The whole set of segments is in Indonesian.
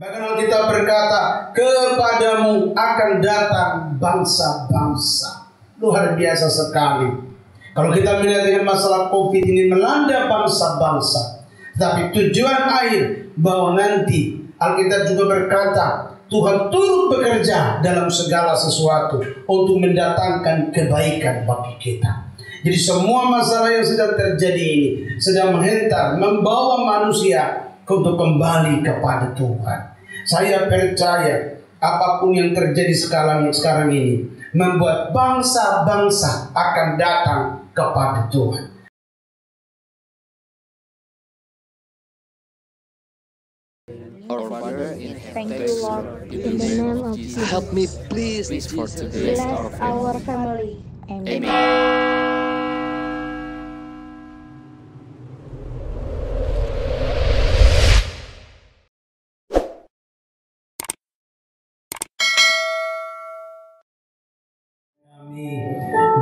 Bahkan kita berkata, kepadamu akan datang bangsa-bangsa. Luar biasa sekali. Kalau kita melihat dengan masalah COVID ini melanda bangsa-bangsa, tapi tujuan air bahwa nanti Alkitab juga berkata Tuhan turut bekerja dalam segala sesuatu untuk mendatangkan kebaikan bagi kita. Jadi semua masalah yang sedang terjadi ini sedang menghentar, membawa manusia untuk kembali kepada Tuhan. Saya percaya apapun yang terjadi sekarang ini membuat bangsa-bangsa akan datang kepada Tuhan. Our Father in Thank heaven, you, Lord, in the name of Jesus. help me please for today. Bless our family. Amen.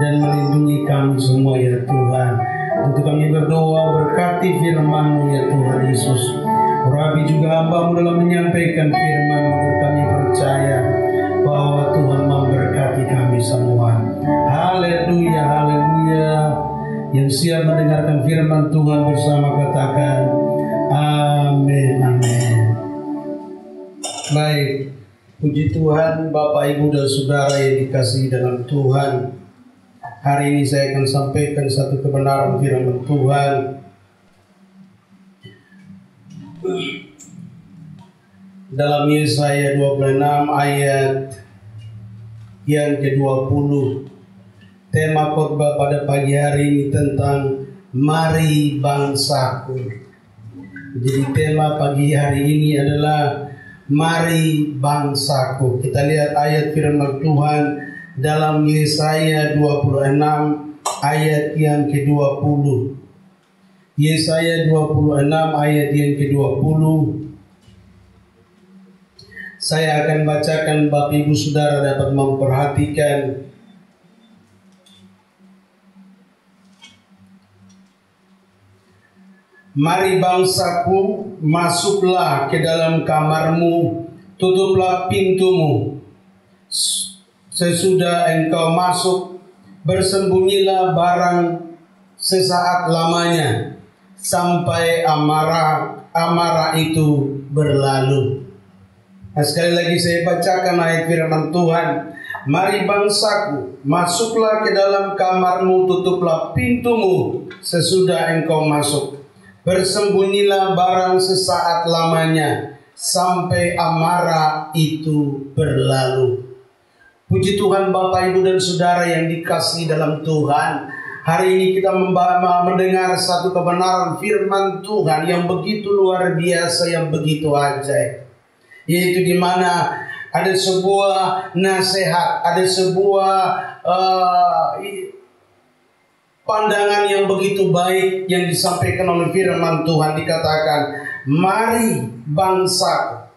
Dan melindungi kami semua ya Tuhan. Untuk kami berdoa berkati firman-Mu ya Tuhan Yesus. Rabi juga hamba-Mu dalam menyampaikan firman-Mu, kami percaya bahwa Tuhan memberkati kami semua. Haleluya, haleluya. Yang siap mendengarkan firman Tuhan bersama katakan amin, amin. Baik, puji Tuhan Bapak Ibu dan Saudara yang dikasihi dalam Tuhan. Hari ini saya akan sampaikan satu kebenaran firman Tuhan dalam Yesaya 26 ayat yang ke-20. Tema khotbah pada pagi hari ini tentang mari bangsaku. Jadi tema pagi hari ini adalah mari bangsaku. Kita lihat ayat firman Tuhan dalam Yesaya 26 ayat yang ke-20. Yesaya 26 ayat yang ke-20. Saya akan bacakan, Bapak Ibu Saudara dapat memperhatikan. Mari bangsaku, masuklah ke dalam kamarmu, tutuplah pintumu. Sesudah engkau masuk, bersembunyilah barang sesaat lamanya, sampai amarah itu berlalu. Nah, sekali lagi saya bacakan ayat firman Tuhan. Mari bangsaku, masuklah ke dalam kamarmu, tutuplah pintumu. Sesudah engkau masuk, bersembunyilah barang sesaat lamanya, sampai amarah itu berlalu. Puji Tuhan Bapak Ibu dan Saudara yang dikasihi dalam Tuhan. Hari ini kita mendengar satu kebenaran firman Tuhan yang begitu luar biasa, yang begitu ajaib. Yaitu di mana ada sebuah nasihat, ada sebuah pandangan yang begitu baik yang disampaikan oleh firman Tuhan. Dikatakan, mari bangsaku,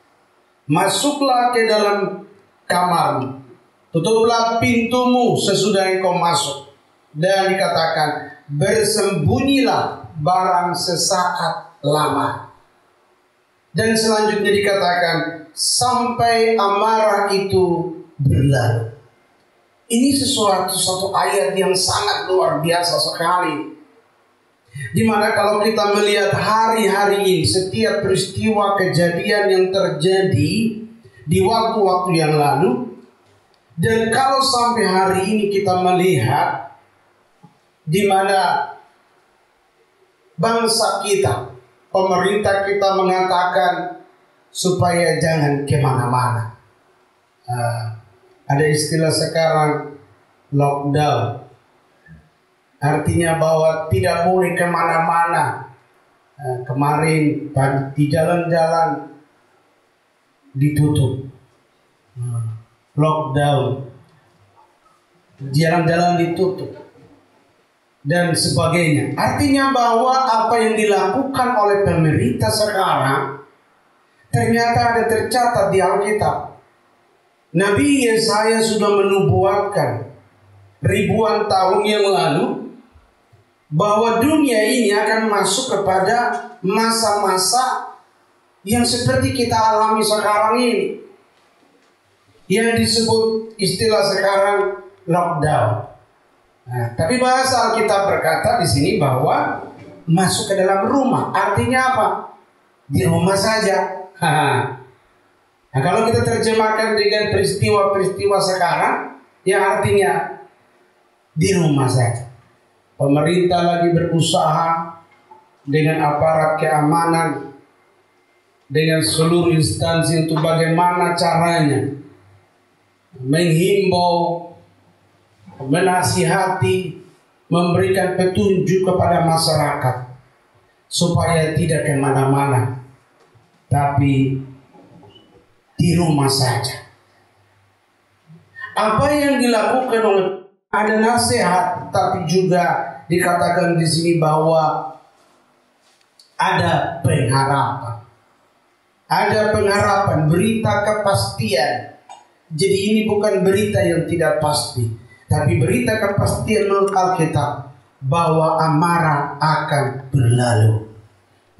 masuklah ke dalam kamarmu, tutuplah pintumu sesudah engkau masuk. Dan dikatakan, bersembunyilah barang sesaat lama. Dan selanjutnya dikatakan, sampai amarah itu berlalu. Ini satu ayat yang sangat luar biasa sekali. Dimana kalau kita melihat hari-hari ini, setiap peristiwa kejadian yang terjadi di waktu-waktu yang lalu, dan kalau sampai hari ini kita melihat di mana bangsa kita, pemerintah kita mengatakan supaya jangan kemana-mana. Ada istilah sekarang lockdown, artinya bahwa tidak boleh kemana-mana. Kemarin di jalan-jalan ditutup, lockdown, jalan-jalan ditutup dan sebagainya. Artinya bahwa apa yang dilakukan oleh pemerintah sekarang ternyata ada tercatat di Alkitab. Nabi Yesaya sudah menubuatkan ribuan tahun yang lalu bahwa dunia ini akan masuk kepada masa-masa yang seperti kita alami sekarang ini, yang disebut istilah sekarang lockdown. Nah, tapi bahasa Alkitab berkata di sini bahwa masuk ke dalam rumah, artinya apa? Di rumah saja. Nah, kalau kita terjemahkan dengan peristiwa-peristiwa sekarang, yang artinya di rumah saja. Pemerintah lagi berusaha dengan aparat keamanan, dengan seluruh instansi untuk bagaimana caranya menghimbau, menasihati, memberikan petunjuk kepada masyarakat supaya tidak kemana-mana, tapi di rumah saja. Apa yang dilakukan oleh, ada nasihat, tapi juga dikatakan di sini bahwa ada pengharapan. Ada pengharapan, berita kepastian. Jadi ini bukan berita yang tidak pasti, tapi berita kepastian menurut Alkitab bahwa amarah akan berlalu.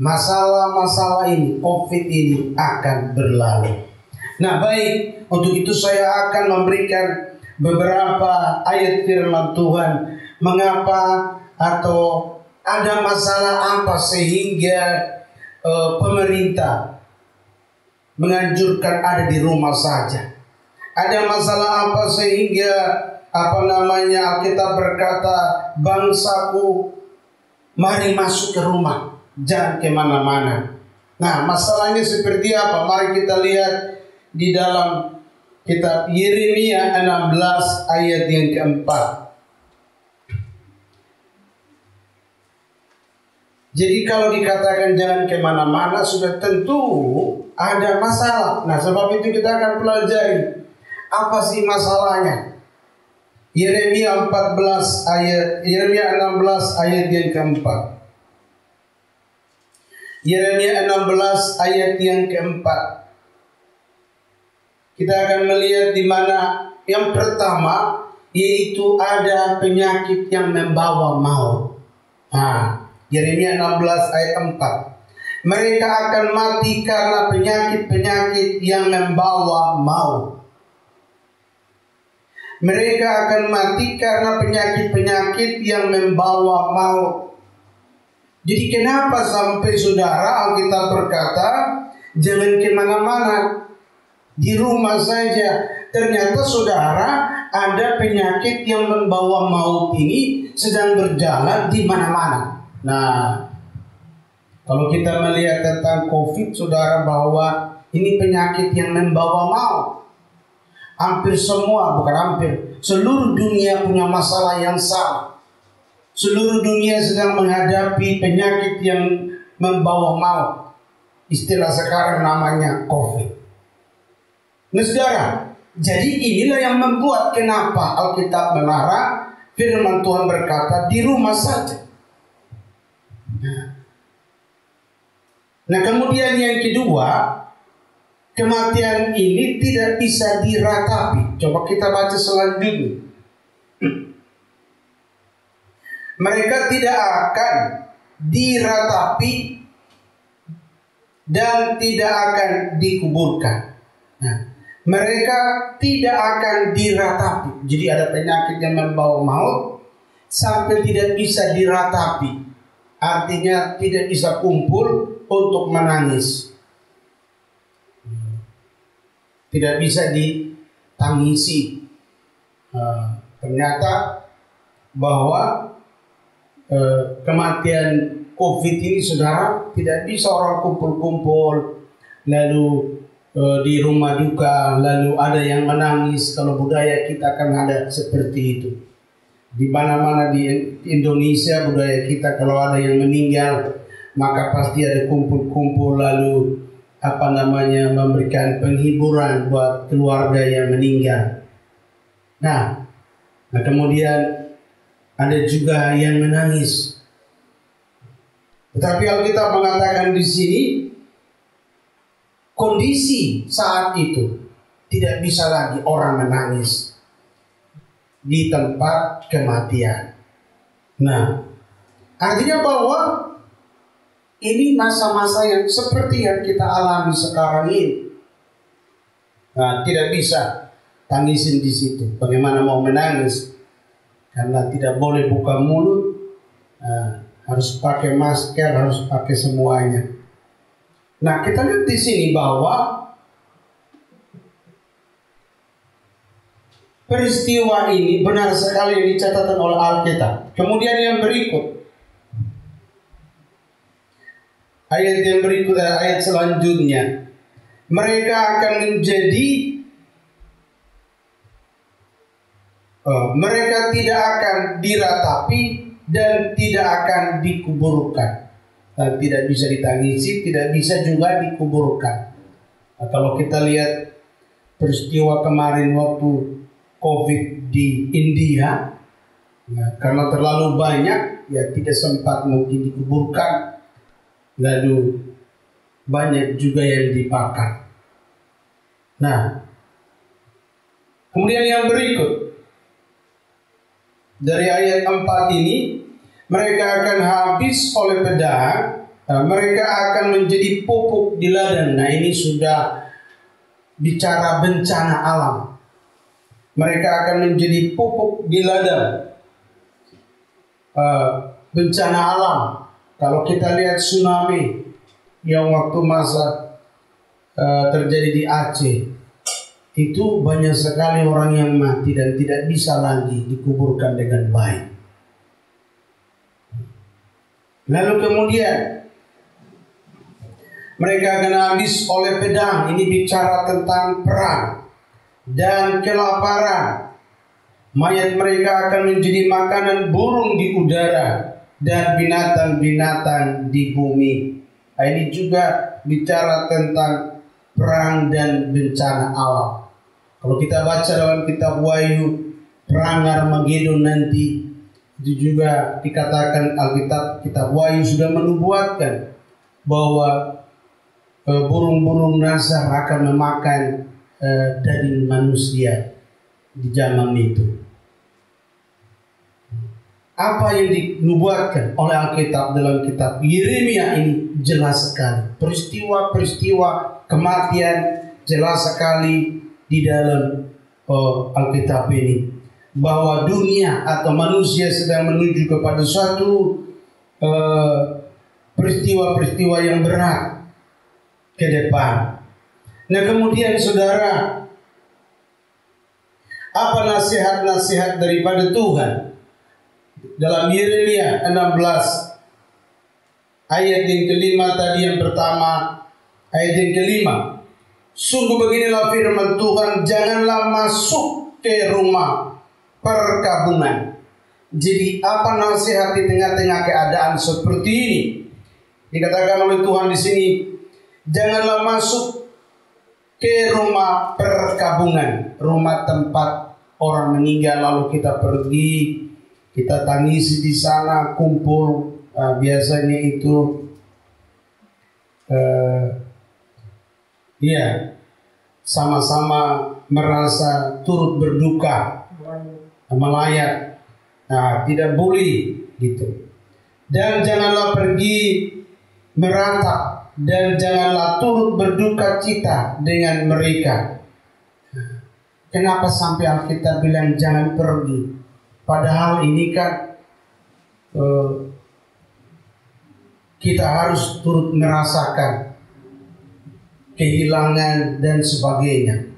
Masalah-masalah ini, COVID ini akan berlalu. Nah, baik, untuk itu saya akan memberikan beberapa ayat firman Tuhan. Mengapa atau ada masalah apa sehingga pemerintah menganjurkan ada di rumah saja? Ada masalah apa sehingga Alkitab berkata, bangsaku mari masuk ke rumah, jangan kemana-mana. Nah, masalahnya seperti apa? Mari kita lihat di dalam kitab Yeremia 16 ayat yang keempat. Jadi kalau dikatakan jangan kemana-mana, sudah tentu ada masalah. Nah, sebab itu kita akan pelajari apa sih masalahnya. Yeremia 16 ayat yang keempat. Yeremia 16 ayat yang keempat. Kita akan melihat di mana yang pertama, yaitu ada penyakit yang membawa maut. Nah, Yeremia 16 ayat 4. Mereka akan mati karena penyakit-penyakit yang membawa maut. Mereka akan mati karena penyakit-penyakit yang membawa maut. Jadi kenapa sampai saudara Alkitab berkata jangan kemana-mana, di rumah saja. Ternyata saudara, ada penyakit yang membawa maut ini sedang berjalan di mana-mana. Nah, kalau kita melihat tentang COVID, saudara, bahwa ini penyakit yang membawa maut. Hampir semua, bukan hampir, seluruh dunia punya masalah yang sama. Seluruh dunia sedang menghadapi penyakit yang membawa maut. Istilah sekarang namanya COVID. Nah, saudara, jadi inilah yang membuat kenapa Alkitab melarang. Firman Tuhan berkata di rumah saja. Nah, kemudian yang kedua, kematian ini tidak bisa diratapi. Coba kita baca selanjutnya. Mereka tidak akan diratapi dan tidak akan dikuburkan. Nah, mereka tidak akan diratapi. Jadi ada penyakit yang membawa maut sampai tidak bisa diratapi. Artinya tidak bisa kumpul untuk menangis. Tidak bisa ditangisi. Ternyata bahwa kematian COVID ini, saudara, tidak bisa orang kumpul-kumpul lalu di rumah duka, lalu ada yang menangis. Kalau budaya kita kan ada seperti itu. Di mana-mana di Indonesia budaya kita, kalau ada yang meninggal maka pasti ada kumpul-kumpul lalu memberikan penghiburan buat keluarga yang meninggal. Nah kemudian ada juga yang menangis. Tetapi Alkitab mengatakan di sini kondisi saat itu tidak bisa lagi orang menangis di tempat kematian. Nah, artinya bahwa Ini masa-masa yang seperti yang kita alami sekarang ini. Nah, tidak bisa tangisin di situ. Bagaimana mau menangis? Karena tidak boleh buka mulut, harus pakai masker, harus pakai semuanya. Nah, kita lihat di sini bahwa peristiwa ini benar sekali yang dicatatkan oleh Alkitab. Kemudian yang berikut, ayat yang berikut, ayat selanjutnya, mereka akan menjadi, mereka tidak akan diratapi dan tidak akan dikuburkan. Tidak bisa ditangisi, tidak bisa juga dikuburkan. Nah, kalau kita lihat peristiwa kemarin waktu COVID di India, karena terlalu banyak, ya tidak sempat mungkin dikuburkan. Lalu banyak juga yang dibakar. Nah, kemudian yang berikut dari ayat 4 ini, mereka akan habis oleh pedang, mereka akan menjadi pupuk di ladang. Nah, ini sudah bicara bencana alam. Mereka akan menjadi pupuk di ladang. Bencana alam. Kalau kita lihat tsunami yang waktu masa terjadi di Aceh, itu banyak sekali orang yang mati dan tidak bisa lagi dikuburkan dengan baik. Lalu kemudian mereka akan habis oleh pedang. Ini bicara tentang perang dan kelaparan. Mayat mereka akan menjadi makanan burung di udara dan binatang-binatang di bumi. Nah, ini juga bicara tentang perang dan bencana alam. Kalau kita baca dalam kitab Wahyu, perang Armageddon nanti, itu juga dikatakan Alkitab, kitab Wahyu sudah menubuatkan bahwa burung-burung nasar akan memakan daging manusia di zaman itu. Apa yang dinubuatkan oleh Alkitab dalam kitab Yeremia ini jelas sekali. Peristiwa-peristiwa kematian jelas sekali di dalam Alkitab ini. Bahwa dunia atau manusia sedang menuju kepada suatu peristiwa-peristiwa yang berat ke depan. Nah, kemudian saudara, apa nasihat-nasihat daripada Tuhan? Dalam Yeremia 16 ayat yang kelima tadi, yang pertama, ayat yang kelima. Sungguh beginilah firman Tuhan, janganlah masuk ke rumah perkabungan. Jadi apa nasihat di tengah-tengah keadaan seperti ini? Dikatakan oleh Tuhan di sini, janganlah masuk ke rumah perkabungan, rumah tempat orang meninggal lalu kita pergi, kita tangisi di sana, kumpul. Biasanya itu sama-sama merasa turut berduka, melayat. Nah, tidak boleh gitu. Dan janganlah pergi meratap, dan janganlah turut berduka cita dengan mereka. Kenapa sampai Alkitab bilang jangan pergi? Padahal ini kan kita harus turut merasakan kehilangan dan sebagainya.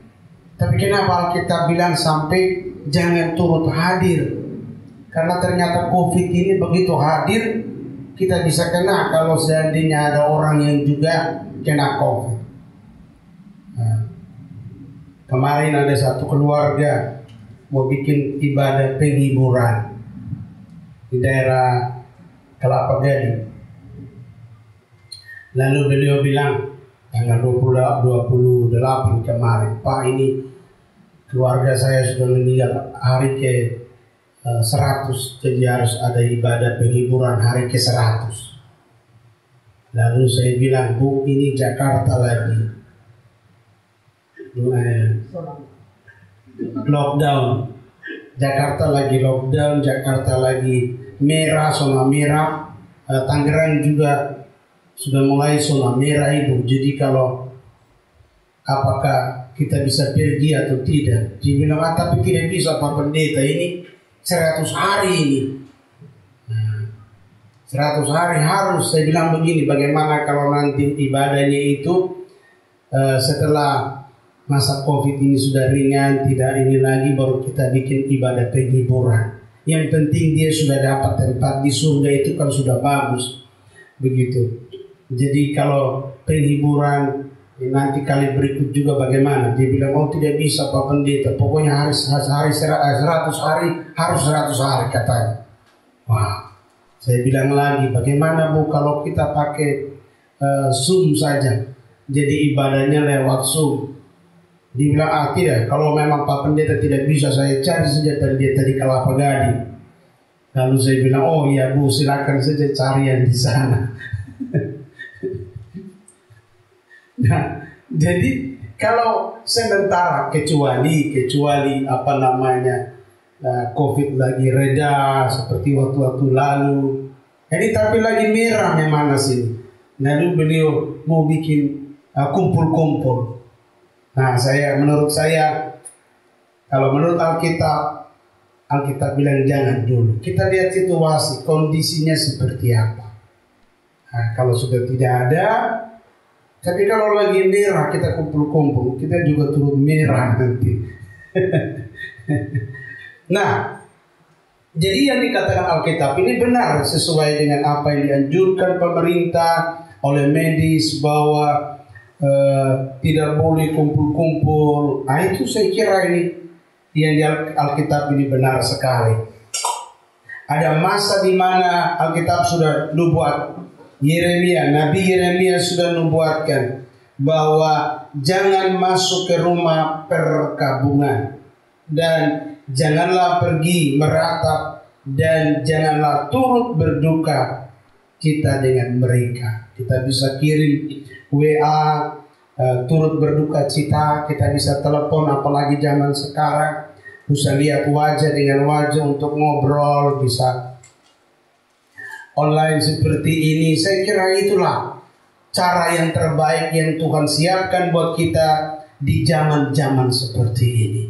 Tapi kenapa Alkitab bilang sampai jangan turut hadir? Karena ternyata COVID ini begitu hadir, kita bisa kena kalau seandainya ada orang yang juga kena COVID. Nah, kemarin ada satu keluarga mau bikin ibadah penghiburan di daerah Kelapa Gading. Lalu beliau bilang tanggal 28 kemarin, Pak, ini keluarga saya sudah meninggal hari ke 100, jadi harus ada ibadah penghiburan hari ke 100. Lalu saya bilang, Bu, ini Jakarta lagi lockdown. Jakarta lagi lockdown, Jakarta lagi merah, zona merah. Tangerang juga sudah mulai zona merah itu. Jadi kalau apakah kita bisa pergi atau tidak? Dia bilang, tapi tidak bisa Pak Pendeta, ini 100 hari ini. 100 hari harus. Saya bilang begini, bagaimana kalau nanti ibadahnya itu setelah masa COVID ini sudah ringan, tidak ini lagi, baru kita bikin ibadah penghiburan. Yang penting dia sudah dapat tempat di surga, itu kan sudah bagus. Begitu. Jadi kalau penghiburan nanti kali berikut juga bagaimana? Dia bilang, oh tidak bisa Pak Pendeta, pokoknya harus 100 hari, harus 100 hari katanya. Wah, saya bilang lagi, bagaimana Bu kalau kita pakai Zoom saja, jadi ibadahnya lewat Zoom. Dia bilang, tidak, kalau memang Pak Pendeta tidak bisa, saya cari saja pendeta di Kelapa Gading. Lalu saya bilang, oh iya Bu, silakan saja cari yang di sana. Nah, jadi kalau sementara kecuali apa namanya COVID lagi reda seperti waktu-waktu lalu, ini tapi lagi merah memang sini. Lalu beliau mau bikin kumpul-kumpul. Nah, menurut saya kalau menurut Alkitab bilang jangan dulu. Kita lihat situasi, kondisinya seperti apa. Nah, kalau sudah tidak ada, tapi kalau lagi merah kita kumpul-kumpul, kita juga turut merah nanti. Nah, jadi yang dikatakan Alkitab ini benar sesuai dengan apa yang dianjurkan pemerintah oleh medis bahwa tidak boleh kumpul-kumpul. Nah, itu saya kira ini yang di Alkitab ini benar sekali. Ada masa di mana Alkitab sudah nubuat. Nabi Yeremia sudah nubuatkan bahwa jangan masuk ke rumah perkabungan dan janganlah pergi meratap dan janganlah turut berduka kita dengan mereka. Kita bisa kirim WA turut berduka cita, kita bisa telepon, apalagi zaman sekarang bisa lihat wajah dengan wajah untuk ngobrol, bisa online seperti ini. Saya kira itulah cara yang terbaik yang Tuhan siapkan buat kita di zaman-zaman seperti ini.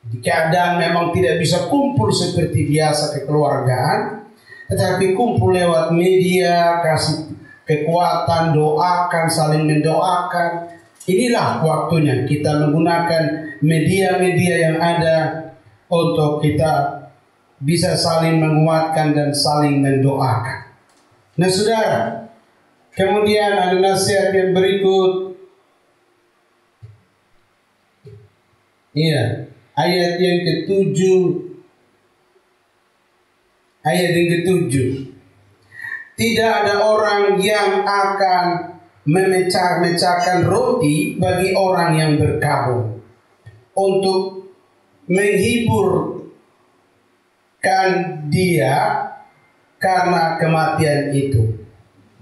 Di keadaan memang tidak bisa kumpul seperti biasa kekeluargaan, tetapi kumpul lewat media, kasih kekuatan, doakan, saling mendoakan. Inilah waktunya kita menggunakan media-media yang ada untuk kita bisa saling menguatkan dan saling mendoakan. Nah saudara, kemudian ada nasihat yang berikut. Iya, ayat yang ke-7. Ayat yang ke-7. Tidak ada orang yang akan memecah-mecahkan roti bagi orang yang berkabung untuk menghibur dia karena kematian itu.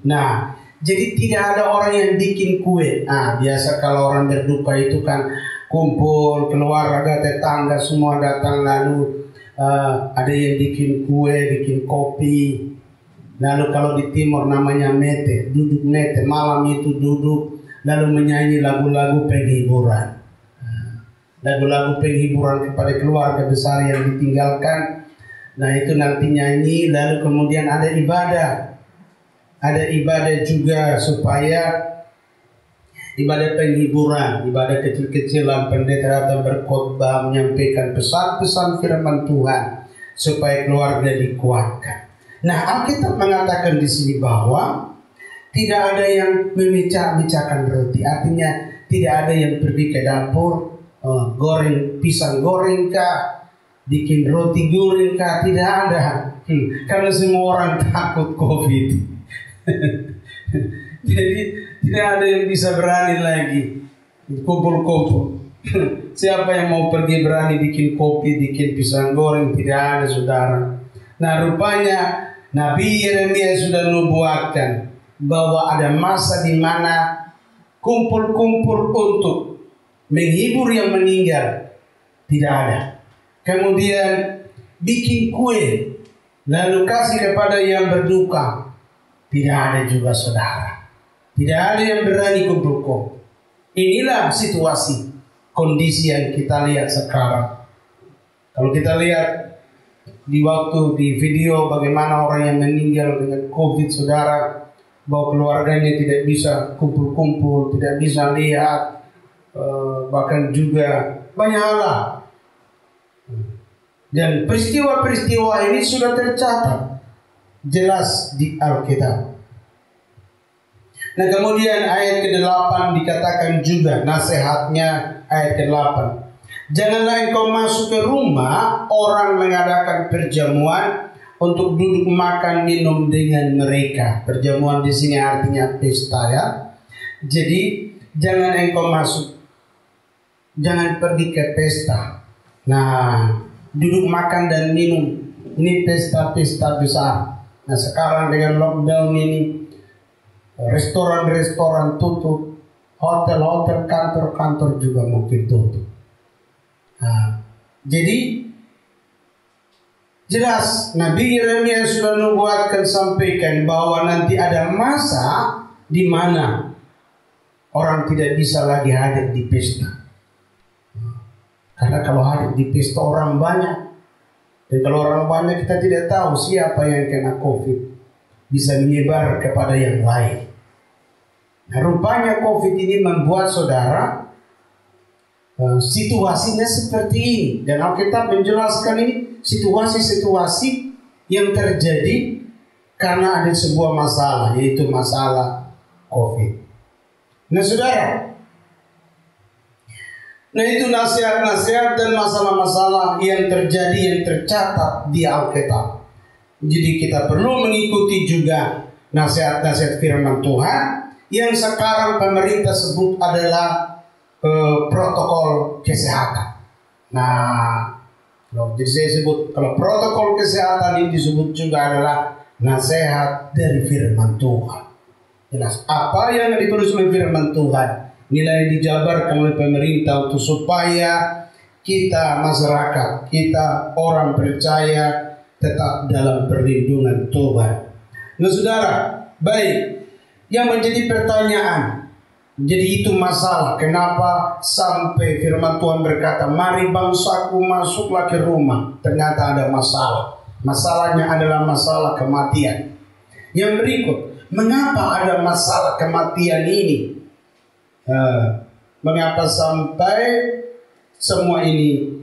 Nah, jadi tidak ada orang yang bikin kue. Biasa kalau orang berduka itu kan kumpul, keluarga, tetangga semua datang, lalu ada yang bikin kue, bikin kopi. Lalu kalau di timur namanya mete, duduk mete, malam itu duduk lalu menyanyi lagu-lagu penghiburan. Lagu-lagu penghiburan kepada keluarga besar yang ditinggalkan. Nah itu nanti nyanyi, lalu kemudian ada ibadah. Ada ibadah juga supaya ibadah penghiburan, ibadah kecil-kecilan, pendeta datang berkhotbah menyampaikan pesan-pesan firman Tuhan supaya keluarga dikuatkan. Nah Alkitab mengatakan di sini bahwa tidak ada yang memecah-mecahkan roti, artinya tidak ada yang pergi ke dapur goreng pisang goreng kah, bikin roti goreng kah, tidak ada. Karena semua orang takut COVID. Jadi tidak ada yang bisa berani lagi kumpul-kumpul. Siapa yang mau pergi berani bikin kopi, bikin pisang goreng? Tidak ada saudara. Nah rupanya Nabi Yeremia sudah nubuatkan bahwa ada masa di mana kumpul-kumpul untuk menghibur yang meninggal tidak ada. Kemudian bikin kue lalu kasih kepada yang berduka tidak ada juga saudara. Tidak ada yang berani kumpul-kumpul. Inilah situasi, kondisi yang kita lihat sekarang. Kalau kita lihat di video bagaimana orang yang meninggal dengan COVID, saudara, bahwa keluarganya tidak bisa kumpul-kumpul, tidak bisa lihat, bahkan juga banyak hal. Dan peristiwa-peristiwa ini sudah tercatat jelas di Alkitab. Nah, kemudian ayat ke-8 dikatakan juga nasihatnya, ayat ke-8. Janganlah engkau masuk ke rumah orang mengadakan perjamuan untuk duduk makan minum dengan mereka. Perjamuan di sini artinya pesta, ya. Jadi jangan engkau masuk, jangan pergi ke pesta. Nah, duduk makan dan minum, ini pesta-pesta besar. Nah, sekarang dengan lockdown ini, restoran-restoran tutup, hotel-hotel, kantor-kantor juga mungkin tutup. Nah, jadi jelas Nabi Yeremia sudah nubuatkan, sampaikan bahwa nanti ada masa di mana orang tidak bisa lagi hadir di pesta. Karena kalau hadir di pesta orang banyak, dan kalau orang banyak kita tidak tahu siapa yang kena COVID, bisa menyebar kepada yang lain. Nah, rupanya COVID ini membuat saudara situasinya seperti ini, dan Alkitab menjelaskan ini situasi-situasi yang terjadi karena ada sebuah masalah, yaitu masalah COVID. Nah, saudara, nah itu nasihat-nasihat dan masalah-masalah yang terjadi, yang tercatat di Alkitab. Jadi kita perlu mengikuti juga nasihat-nasihat firman Tuhan yang sekarang pemerintah sebut adalah protokol kesehatan. Nah, jadi saya sebut kalau protokol kesehatan ini disebut juga adalah nasihat dari firman Tuhan. Jelas apa yang ditulis oleh firman Tuhan, nilai dijabarkan oleh pemerintah untuk supaya kita masyarakat, kita orang percaya tetap dalam perlindungan Tuhan. Nah, saudara, baik, yang menjadi pertanyaan, jadi itu masalah. Kenapa sampai firman Tuhan berkata, mari bangsaku masuklah ke rumah. Ternyata ada masalah. Masalahnya adalah masalah kematian. Yang berikut, mengapa ada masalah kematian ini? Mengapa sampai semua ini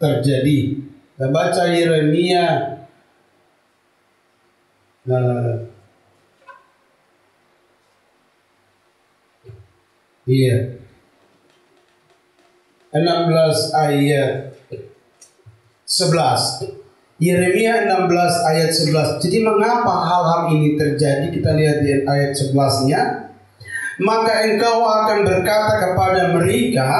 terjadi? Kita baca Yeremia Iya. 16 ayat 11. Yeremia 16 ayat 11. Jadi mengapa hal-hal ini terjadi? Kita lihat di ayat 11-nya. Maka engkau akan berkata kepada mereka,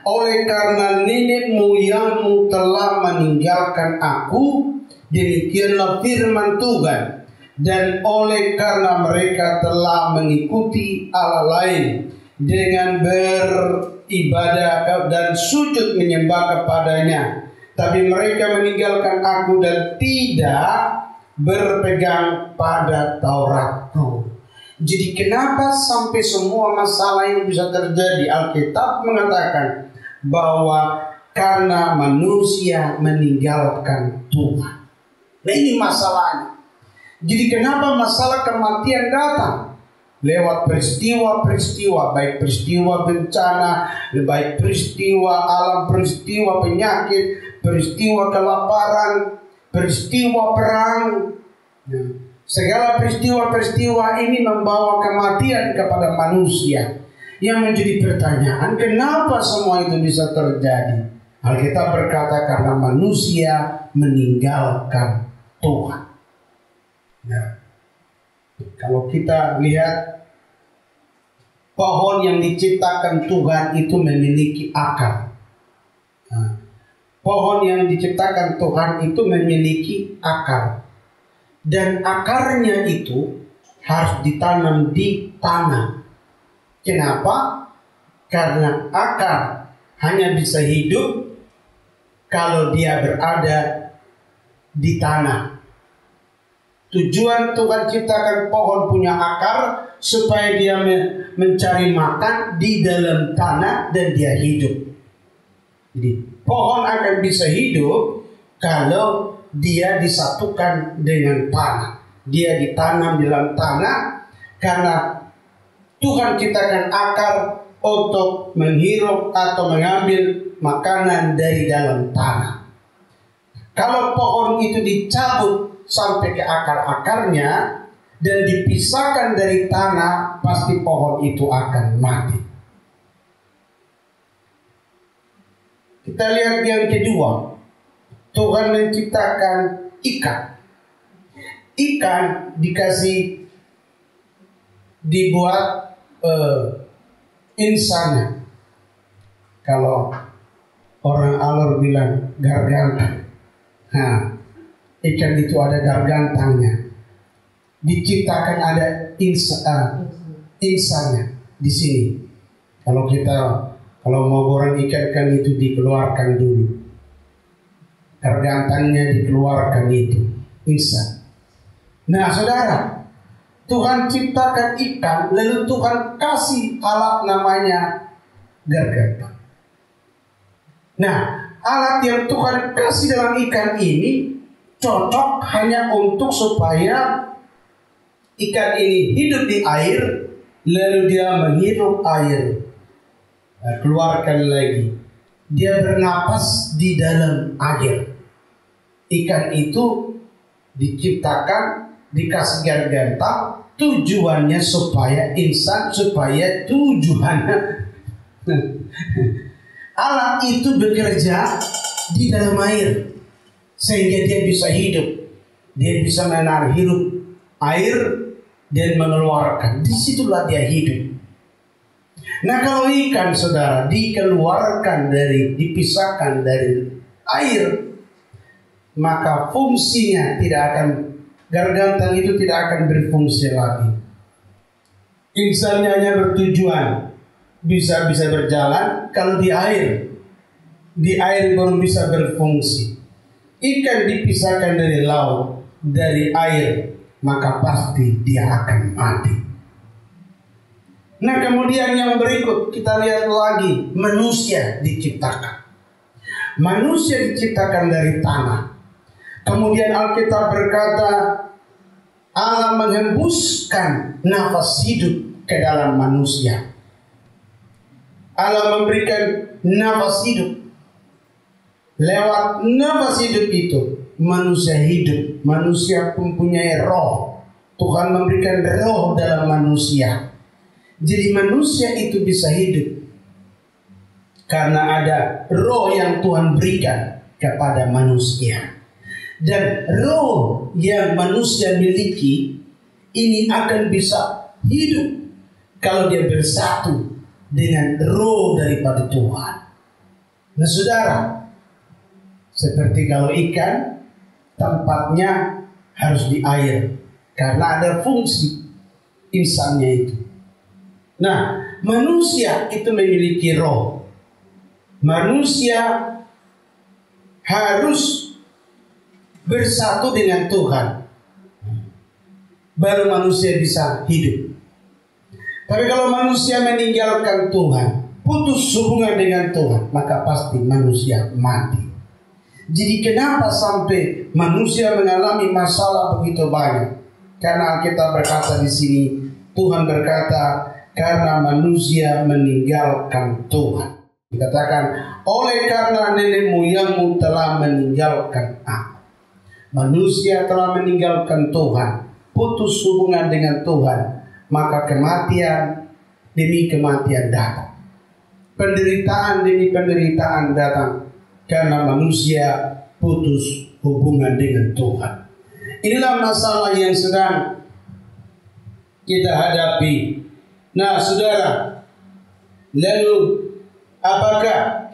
oleh karena nenek moyangmu telah meninggalkan aku, demikianlah firman Tuhan, dan oleh karena mereka telah mengikuti Allah lain dengan beribadah dan sujud menyembah kepadanya, tapi mereka meninggalkan aku dan tidak berpegang pada Tauratku. Jadi kenapa sampai semua masalah ini bisa terjadi? Alkitab mengatakan bahwa karena manusia meninggalkan Tuhan. Nah, ini masalahnya. Jadi kenapa masalah kematian datang? Lewat peristiwa-peristiwa, baik peristiwa bencana, baik peristiwa alam, peristiwa penyakit, peristiwa kelaparan, peristiwa perang. Segala peristiwa-peristiwa ini membawa kematian kepada manusia. Yang menjadi pertanyaan, kenapa semua itu bisa terjadi? Alkitab berkata karena manusia meninggalkan Tuhan. Nah, kalau kita lihat pohon yang diciptakan Tuhan itu memiliki akar. Nah, pohon yang diciptakan Tuhan itu memiliki akar. Dan akarnya itu harus ditanam di tanah. Kenapa? Karena akar hanya bisa hidup kalau dia berada di tanah. Tujuan Tuhan ciptakan pohon punya akar supaya dia mencari makan di dalam tanah dan dia hidup. Jadi pohon akan bisa hidup kalau dia disatukan dengan tanah. Dia ditanam di dalam tanah karena Tuhan ciptakan akar untuk menghirup atau mengambil makanan dari dalam tanah. Kalau pohon itu dicabut sampai ke akar-akarnya dan dipisahkan dari tanah, pasti pohon itu akan mati. Kita lihat yang kedua, Tuhan menciptakan ikan. Ikan dibuat insannya. Kalau orang alur bilang gargantan. Nah, ikan itu ada gargantangnya. Diciptakan ada insannya di sini. Kalau mau goreng ikan kan itu dikeluarkan dulu. Gargantangnya dikeluarkan itu insan. Nah, saudara, Tuhan ciptakan ikan, lalu Tuhan kasih alat namanya gargantang. Nah, alat yang Tuhan kasih dalam ikan ini cocok hanya untuk supaya ikan ini hidup di air, lalu dia menghirup air. Nah, keluarkan lagi. Dia bernapas di dalam air. Ikan itu diciptakan, dikasih gargantang, tujuannya supaya tujuannya alat itu bekerja di dalam air sehingga dia bisa hidup, dia bisa menarik hirup air dan mengeluarkan. Disitulah dia hidup. Nah, kalau ikan, saudara, dipisahkan dari air, maka fungsinya gargantang itu tidak akan berfungsi lagi. Insannya hanya bertujuan bisa berjalan kalau di air baru bisa berfungsi. Ikan dipisahkan dari laut, dari air, maka pasti dia akan mati. Nah, kemudian yang berikut kita lihat lagi, manusia diciptakan. Manusia diciptakan dari tanah. Kemudian Alkitab berkata, Allah menghembuskan nafas hidup ke dalam manusia. Allah memberikan nafas hidup. Lewat nafas hidup itu manusia hidup. Manusia mempunyai roh. Tuhan memberikan roh dalam manusia. Jadi manusia itu bisa hidup karena ada roh yang Tuhan berikan kepada manusia. Dan roh yang manusia miliki ini akan bisa hidup kalau dia bersatu dengan roh daripada Tuhan. Nah, saudara, seperti kalau ikan, tempatnya harus di air karena ada fungsi insannya itu. Nah, manusia itu memiliki roh. Manusia harus bersatu dengan Tuhan, baru manusia bisa hidup. Tapi kalau manusia meninggalkan Tuhan, putus hubungan dengan Tuhan, maka pasti manusia mati. Jadi kenapa sampai manusia mengalami masalah begitu banyak? Karena Alkitab berkata di sini, Tuhan berkata, karena manusia meninggalkan Tuhan. Dikatakan, oleh karena nenek moyangmu telah meninggalkan aku. Manusia telah meninggalkan Tuhan, putus hubungan dengan Tuhan, maka kematian demi kematian datang. Penderitaan demi penderitaan datang karena manusia putus hubungan dengan Tuhan. Inilah masalah yang sedang kita hadapi. Nah, saudara, lalu apakah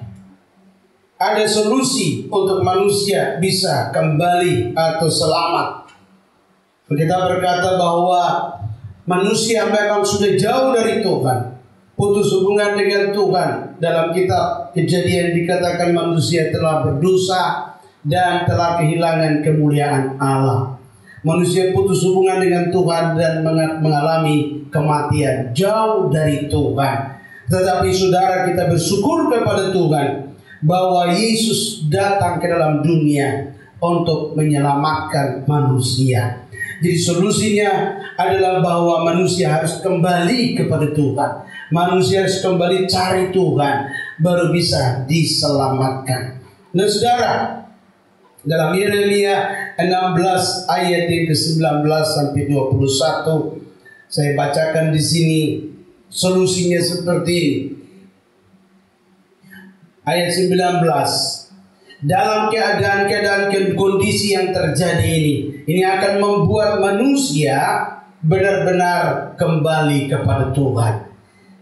ada solusi untuk manusia bisa kembali atau selamat? Kita berkata bahwa manusia memang sudah jauh dari Tuhan, putus hubungan dengan Tuhan. Dalam kitab Kejadian dikatakan manusia telah berdosa dan telah kehilangan kemuliaan Allah. Manusia putus hubungan dengan Tuhan dan mengalami kematian, jauh dari Tuhan. Tetapi saudara, kita bersyukur kepada Tuhan bahwa Yesus datang ke dalam dunia untuk menyelamatkan manusia. Jadi solusinya adalah bahwa manusia harus kembali kepada Tuhan. Manusia harus kembali cari Tuhan, baru bisa diselamatkan. Nah saudara, dalam Yeremia 16 ayat yang ke-19 sampai 21, saya bacakan di sini solusinya seperti ini. Ayat 19. Dalam keadaan kondisi yang terjadi ini akan membuat manusia benar-benar kembali kepada Tuhan.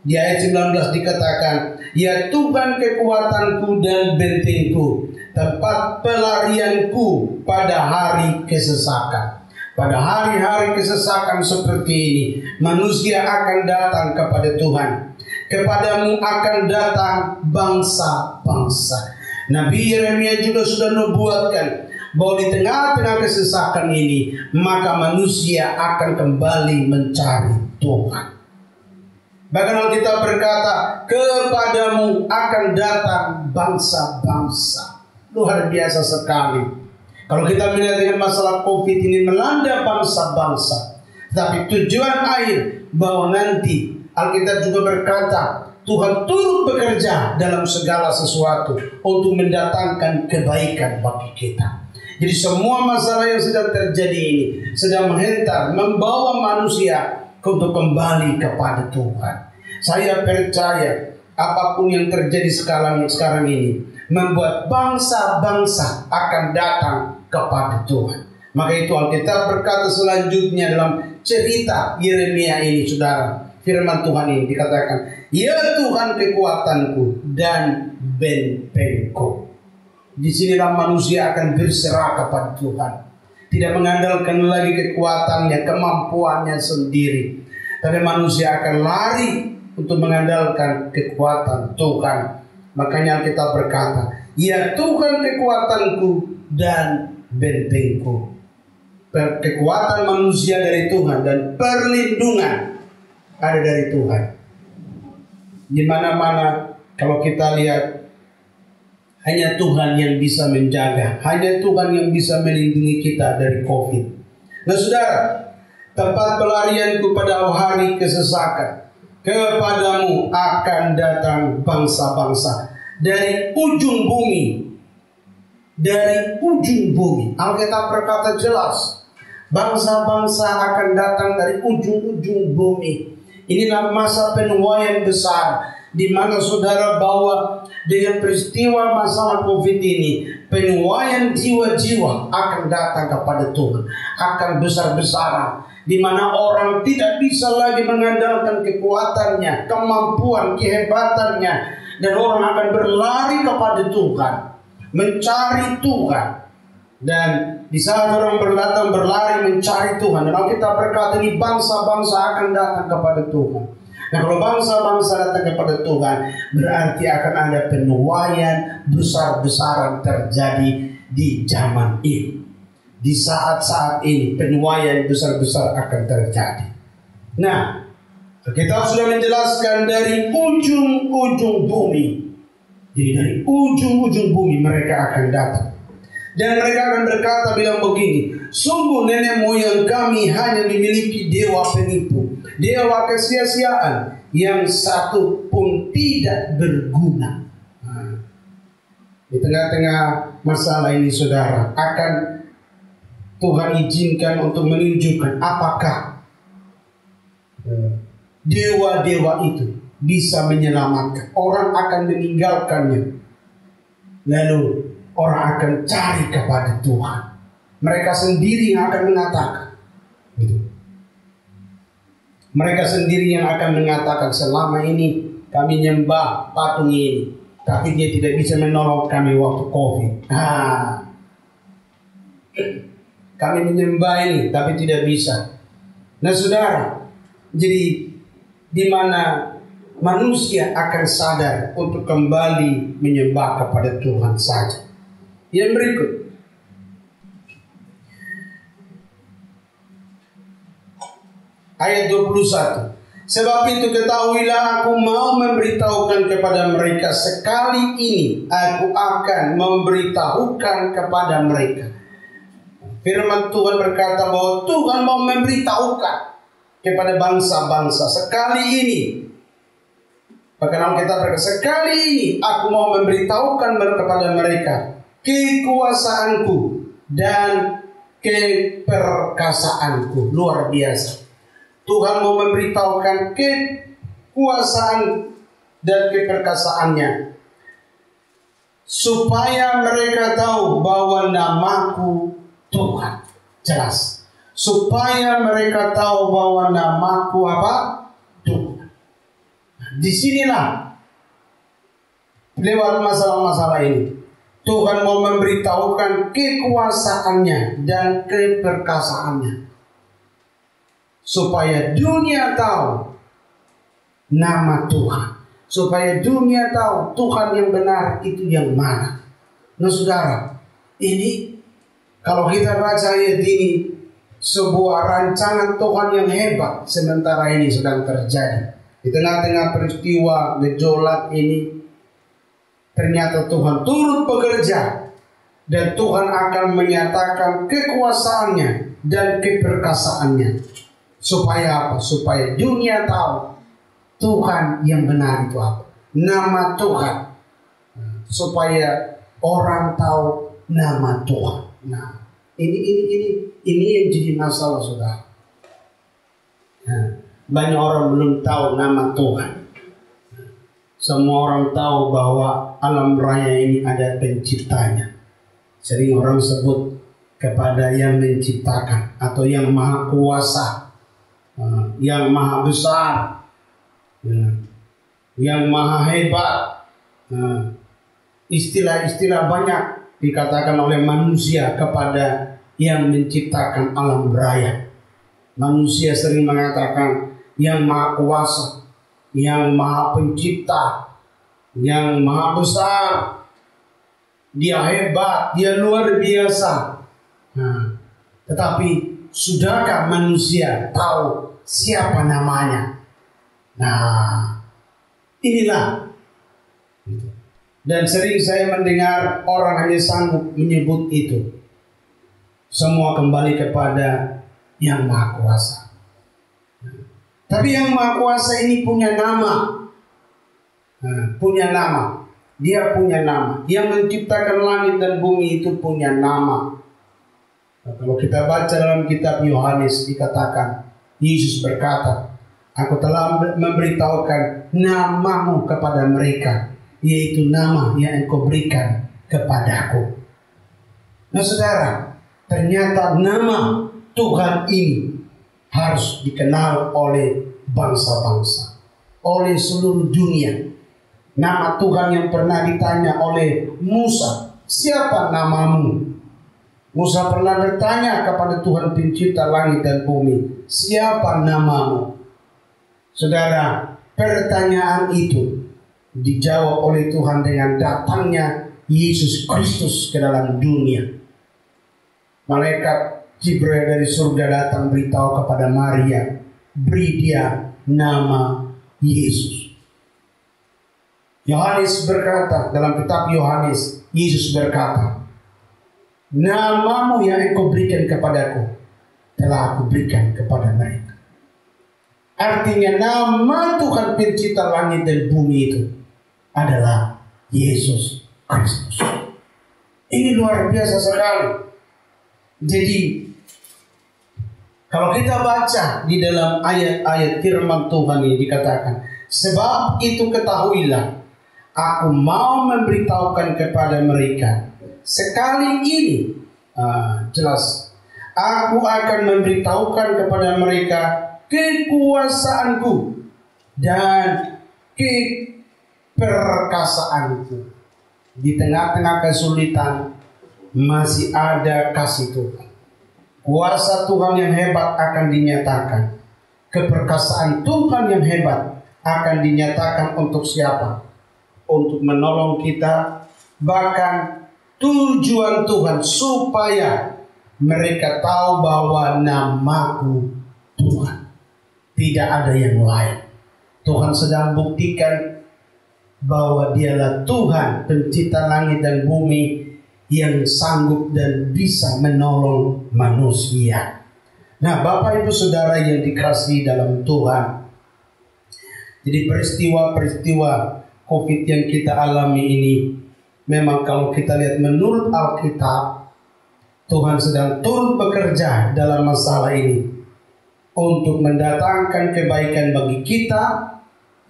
Di ayat 19 dikatakan, ya Tuhan kekuatanku dan bentengku, tempat pelarianku pada hari kesesakan. Pada hari-hari kesesakan seperti ini, manusia akan datang kepada Tuhan. Kepadamu akan datang bangsa-bangsa. Nabi Yeremia juga sudah nubuatkan bahwa di tengah-tengah kesesakan ini, maka manusia akan kembali mencari Tuhan. Bahkan Alkitab berkata, kepadamu akan datang bangsa-bangsa. Luar biasa sekali. Kalau kita melihat dengan masalah COVID ini melanda bangsa-bangsa, tapi tujuan akhir bahwa nanti Alkitab juga berkata Tuhan turut bekerja dalam segala sesuatu untuk mendatangkan kebaikan bagi kita. Jadi semua masalah yang sedang terjadi ini sedang menghentar, membawa manusia untuk kembali kepada Tuhan. Saya percaya apapun yang terjadi sekarang ini membuat bangsa-bangsa akan datang kepada Tuhan. Maka itu Alkitab berkata selanjutnya dalam cerita Yeremia ini, saudara, firman Tuhan ini dikatakan, ya Tuhan kekuatanku dan bentengku. Di sinilah manusia akan berserah kepada Tuhan, tidak mengandalkan lagi kekuatannya, kemampuannya sendiri, tapi manusia akan lari untuk mengandalkan kekuatan Tuhan. Makanya kita berkata, ya Tuhan kekuatanku dan bentengku. Kekuatan manusia dari Tuhan dan perlindungan ada dari Tuhan. Di mana-mana kalau kita lihat, hanya Tuhan yang bisa menjaga, hanya Tuhan yang bisa melindungi kita dari COVID. Nah saudara, tempat pelarianku pada hari kesesakan, kepadamu akan datang bangsa-bangsa dari ujung bumi. Dari ujung bumi. Alkitab berkata jelas, bangsa-bangsa akan datang dari ujung-ujung bumi. Inilah masa penuaian besar, di mana saudara bahwa dengan peristiwa masalah COVID ini, penuaian jiwa-jiwa akan datang kepada Tuhan, akan besar-besaran, di mana orang tidak bisa lagi mengandalkan kekuatannya, kemampuan, kehebatannya, dan orang akan berlari kepada Tuhan, mencari Tuhan. Dan di saat orang berlari mencari Tuhan, dan kita berkata ini bangsa-bangsa akan datang kepada Tuhan. Nah kalau bangsa-bangsa datang kepada Tuhan, berarti akan ada penuaian besar-besaran terjadi di zaman ini. Di saat-saat ini penuaian besar-besar akan terjadi. Nah, kita sudah menjelaskan dari ujung-ujung bumi. Jadi dari ujung-ujung bumi mereka akan datang. Dan mereka akan berkata bilang begini, sungguh nenek moyang kami hanya memiliki dewa penipu, dewa kesia-siaan yang satu pun tidak berguna. Di tengah-tengah masalah ini saudara, akan Tuhan izinkan untuk menunjukkan apakah dewa-dewa itu bisa menyelamatkan. Orang akan meninggalkannya, lalu orang akan cari kepada Tuhan. Mereka sendiri yang akan mengatakan gitu. Mereka sendiri yang akan mengatakan, selama ini kami nyembah patung ini, tapi dia tidak bisa menolong kami waktu COVID. Kami menyembah ini, tapi tidak bisa. Nah saudara, jadi di mana manusia akan sadar untuk kembali menyembah kepada Tuhan saja. Yang berikut, ayat 21. Sebab itu ketahuilah, aku mau memberitahukan kepada mereka, sekali ini aku akan memberitahukan kepada mereka. Firman Tuhan berkata bahwa Tuhan mau memberitahukan kepada bangsa-bangsa, sekali ini. Bahkan kita berkata, sekali ini aku mau memberitahukan kepada mereka kekuasaanku dan keperkasaanku. Luar biasa. Tuhan mau memberitahukan kekuasaan dan keperkasaannya, supaya mereka tahu bahwa namaku Tuhan. Jelas. Supaya mereka tahu bahwa namaku apa? Tuhan. Disinilah lewat masalah-masalah ini Tuhan mau memberitahukan kekuasaannya dan keperkasaannya, supaya dunia tahu nama Tuhan, supaya dunia tahu Tuhan yang benar itu yang mana. Nah saudara, ini kalau kita baca ayat ini, sebuah rancangan Tuhan yang hebat sementara ini sedang terjadi. Di tengah-tengah peristiwa gejolak ini, ternyata Tuhan turut bekerja, dan Tuhan akan menyatakan kekuasaannya dan keperkasaannya. Supaya apa? Supaya dunia tahu Tuhan yang benar itu apa? Nama Tuhan. Supaya orang tahu nama Tuhan. Nah, ini yang jadi masalah, saudara. Nah, banyak orang belum tahu nama Tuhan. Semua orang tahu bahwa alam raya ini ada penciptanya. Sering orang sebut kepada yang menciptakan atau yang maha kuasa, yang maha besar, yang maha hebat. Istilah-istilah banyak dikatakan oleh manusia kepada yang menciptakan alam raya. Manusia sering mengatakan yang maha kuasa, yang maha pencipta, yang maha besar, dia hebat, dia luar biasa. Tetapi sudahkah manusia tahu siapa namanya? Nah, inilah. Dan sering saya mendengar orang hanya sanggup menyebut itu. Semua kembali kepada yang maha kuasa. Tapi yang maha kuasa ini punya nama. Punya nama. Dia punya nama. Yang menciptakan langit dan bumi itu punya nama. Kalau kita baca dalam kitab Yohanes, dikatakan Yesus berkata, aku telah memberitahukan namamu kepada mereka, yaitu nama yang engkau berikan kepadaku. Nah saudara, ternyata nama Tuhan ini harus dikenal oleh bangsa-bangsa, oleh seluruh dunia. Nama Tuhan yang pernah ditanya oleh Musa, siapa namamu? Musa pernah bertanya kepada Tuhan pencipta langit dan bumi, siapa namamu? Saudara, pertanyaan itu dijawab oleh Tuhan dengan datangnya Yesus Kristus ke dalam dunia. Malaikat Jibril dari surga datang beritahu kepada Maria, beri dia nama Yesus. Yohanes berkata dalam kitab Yohanes, Yesus berkata, namamu yang engkau berikan kepadaku telah aku berikan kepada mereka. Artinya nama Tuhan pencipta langit dan bumi itu adalah Yesus Kristus. Ini luar biasa sekali. Jadi kalau kita baca di dalam ayat-ayat firman Tuhan ini dikatakan, sebab itu ketahuilah, aku mau memberitahukan kepada mereka, sekali ini, jelas, aku akan memberitahukan kepada mereka kekuasaanku dan keperkasaanku. Di tengah-tengah kesulitan masih ada kasih Tuhan. Kuasa Tuhan yang hebat akan dinyatakan. Keperkasaan Tuhan yang hebat akan dinyatakan untuk siapa? Untuk menolong kita. Bahkan tujuan Tuhan supaya mereka tahu bahwa namaku Tuhan. Tidak ada yang lain. Tuhan sedang buktikan bahwa Dialah Tuhan pencipta langit dan bumi yang sanggup dan bisa menolong manusia. Nah, Bapak Ibu Saudara yang dikasihi dalam Tuhan, jadi peristiwa-peristiwa COVID yang kita alami ini, memang kalau kita lihat menurut Alkitab, Tuhan sedang turut bekerja dalam masalah ini untuk mendatangkan kebaikan bagi kita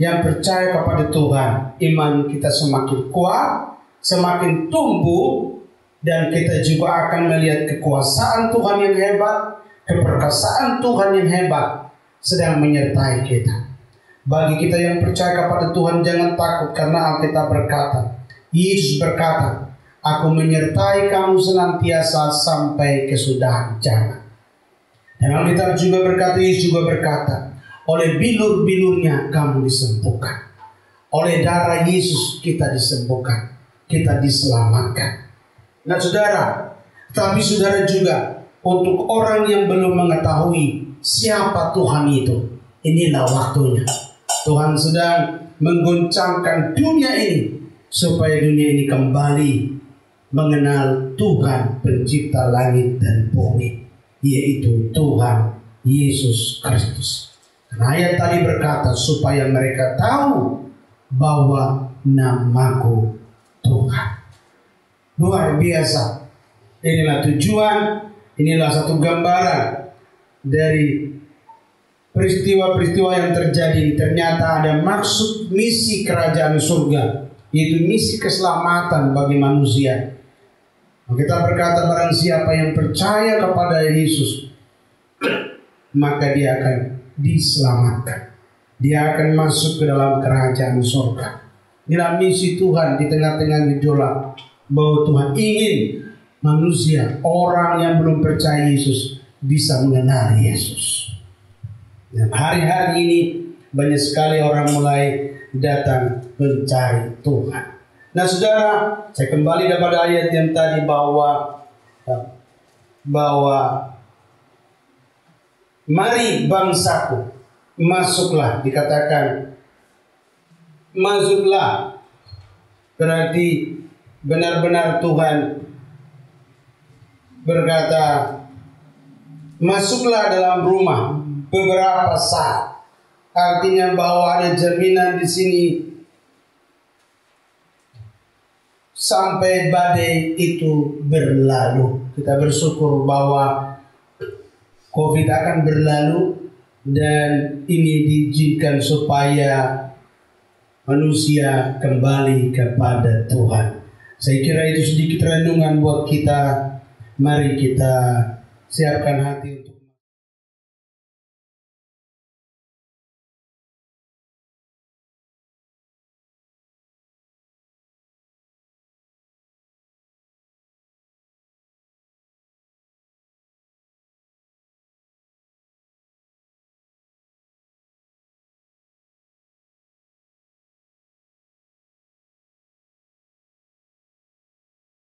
yang percaya kepada Tuhan. Iman kita semakin kuat, semakin tumbuh, dan kita juga akan melihat kekuasaan Tuhan yang hebat, keperkasaan Tuhan yang hebat sedang menyertai kita. Bagi kita yang percaya kepada Tuhan, jangan takut, karena Alkitab berkata, Yesus berkata, aku menyertai kamu senantiasa sampai kesudahan zaman. Dan Alkitab juga berkata, Yesus juga berkata, oleh bilur-bilurnya kamu disembuhkan. Oleh darah Yesus kita disembuhkan, kita diselamatkan. Nah saudara, tapi saudara juga, untuk orang yang belum mengetahui siapa Tuhan itu, inilah waktunya. Tuhan sedang menggoncangkan dunia ini, supaya dunia ini kembali mengenal Tuhan pencipta langit dan bumi, yaitu Tuhan Yesus Kristus. Ayat tadi berkata, supaya mereka tahu bahwa namaku Tuhan. Luar biasa. Inilah tujuan, inilah satu gambaran dari peristiwa-peristiwa yang terjadi. Ternyata ada maksud misi kerajaan surga, yaitu misi keselamatan bagi manusia. Kita berkata, barang siapa yang percaya kepada Yesus, maka dia akan diselamatkan. Dia akan masuk ke dalam kerajaan surga. Inilah misi Tuhan di tengah-tengah gejolak, bahwa Tuhan ingin manusia, orang yang belum percaya Yesus, bisa mengenal Yesus. Dan hari-hari ini banyak sekali orang mulai datang mencari Tuhan. Nah saudara, saya kembali kepada ayat yang tadi, bahwa mari bangsaku, masuklah, dikatakan masuklah, berarti benar-benar Tuhan berkata, masuklah dalam rumah beberapa saat. Artinya bahwa ada jaminan di sini sampai badai itu berlalu. Kita bersyukur bahwa COVID akan berlalu, dan ini diizinkan supaya manusia kembali kepada Tuhan. Saya kira itu sedikit renungan buat kita. Mari kita siapkan hati.